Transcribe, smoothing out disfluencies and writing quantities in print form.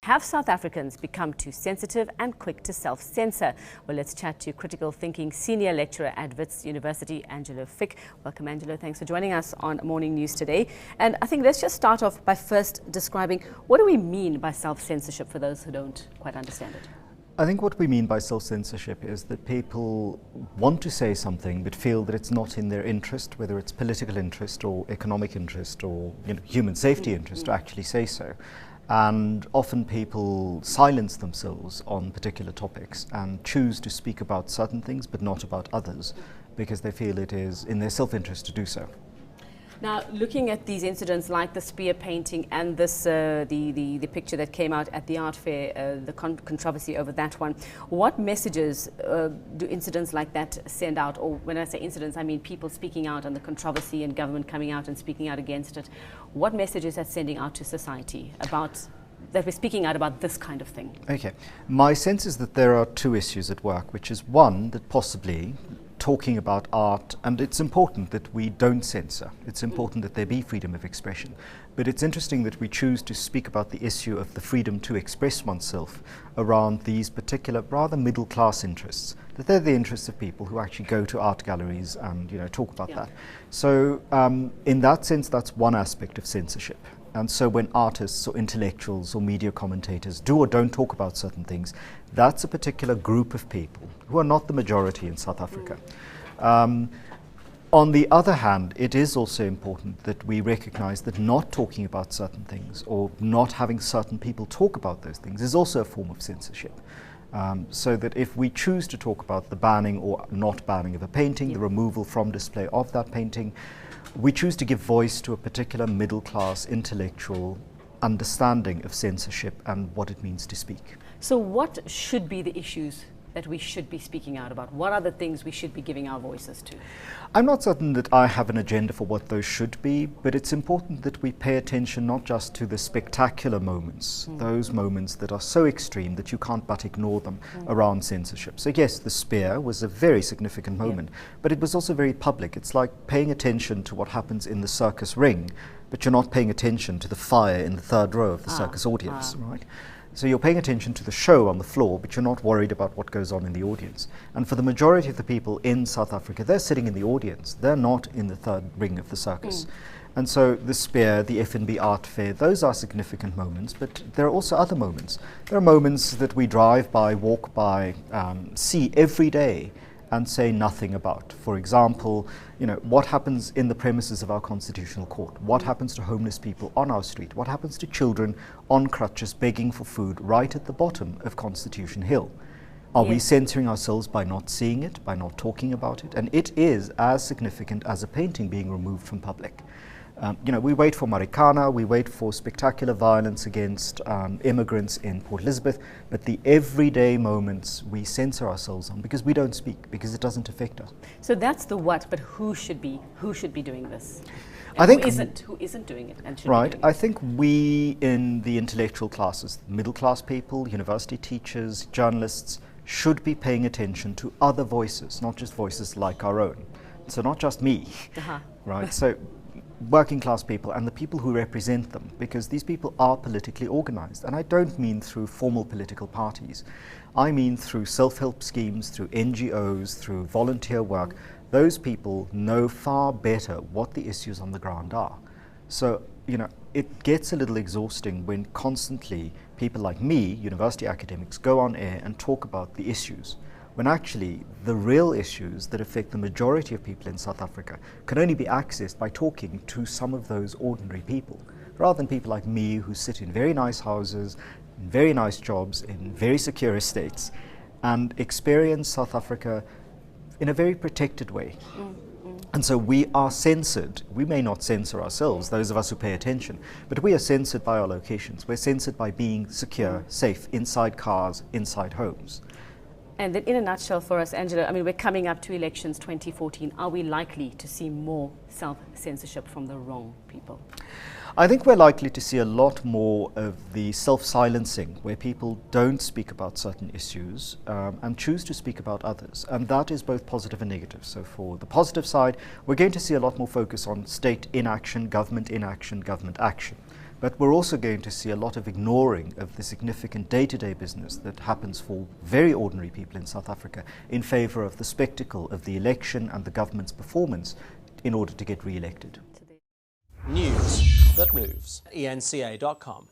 Have South Africans become too sensitive and quick to self-censor? Well, let's chat to critical thinking senior lecturer at Wits University, Angelo Fick. Welcome, Angelo. Thanks for joining us on Morning News today. And I think let's just start off by first describing what do we mean by self-censorship for those who don't quite understand it? I think what we mean by self-censorship is that people want to say something but feel that it's not in their interest, whether it's political interest or economic interest or human safety interest to actually say so. And often people silence themselves on particular topics and choose to speak about certain things but not about others because they feel it is in their self-interest to do so. Now, looking at these incidents like the spear painting and this, the picture that came out at the art fair, the controversy over that one, what messages do incidents like that send out? Or when I say incidents, I mean people speaking out on the controversy and government coming out and speaking out against it. What message is that sending out to society about that we're speaking out about this kind of thing? Okay. My sense is that there are two issues at work, which is one, that possibly talking about art, and it's important that we don't censor. It's important that there be freedom of expression. But it's interesting that we choose to speak about the issue of the freedom to express oneself around these particular rather middle class interests, that they're the interests of people who actually go to art galleries and talk about that. So in that sense, that's one aspect of censorship. And so when artists or intellectuals or media commentators do or don't talk about certain things, that's a particular group of people who are not the majority in South Africa. On the other hand, it is also important that we recognize that not talking about certain things or not having certain people talk about those things is also a form of censorship. So that if we choose to talk about the banning or not banning of a painting, the removal from display of that painting, we choose to give voice to a particular middle-class intellectual understanding of censorship and what it means to speak. So what should be the issues that we should be speaking out about? What are the things we should be giving our voices to? I'm not certain that I have an agenda for what those should be, but it's important that we pay attention not just to the spectacular moments, those moments that are so extreme that you can't but ignore them around censorship. So yes, the spear was a very significant moment, but it was also very public. It's like paying attention to what happens in the circus ring, but you're not paying attention to the fire in the third row of the circus audience, right? So you're paying attention to the show on the floor, but you're not worried about what goes on in the audience. And for the majority of the people in South Africa, they're sitting in the audience. They're not in the third ring of the circus. And so the spear, the FNB art fair, those are significant moments, but there are also other moments. There are moments that we drive by, walk by, see every day and say nothing about. For example, what happens in the premises of our constitutional court? What happens to homeless people on our street? What happens to children on crutches begging for food right at the bottom of Constitution Hill? Are we censoring ourselves by not seeing it, by not talking about it? And it is as significant as a painting being removed from public. We wait for Marikana, we wait for spectacular violence against immigrants in Port Elizabeth, but the everyday moments we censor ourselves on because we don't speak, because it doesn't affect us. So that's the what, but who should be doing this? I think who isn't doing it and should right. be doing it? I think we in the intellectual classes, middle class people, university teachers, journalists, should be paying attention to other voices, not just voices like our own. So not just me, right? So working class people and the people who represent them, because these people are politically organized. And I don't mean through formal political parties. I mean through self-help schemes, through NGOs, through volunteer work. Those people know far better what the issues on the ground are. So, it gets a little exhausting when constantly people like me, university academics, go on air and talk about the issues, when actually the real issues that affect the majority of people in South Africa can only be accessed by talking to some of those ordinary people, rather than people like me who sit in very nice houses, in very nice jobs, in very secure estates, and experience South Africa in a very protected way. And so we are censored. We may not censor ourselves, those of us who pay attention, but we are censored by our locations. We're censored by being secure, safe, inside cars, inside homes. And then in a nutshell for us, Angelo, I mean, we're coming up to elections 2014. Are we likely to see more self-censorship from the wrong people? I think we're likely to see a lot more of the self-silencing, where people don't speak about certain issues and choose to speak about others. And that is both positive and negative. So for the positive side, we're going to see a lot more focus on state inaction, government action. But we're also going to see a lot of ignoring of the significant day-to-day business that happens for very ordinary people in South Africa in favour of the spectacle of the election and the government's performance in order to get re-elected. News that moves. eNCA.com.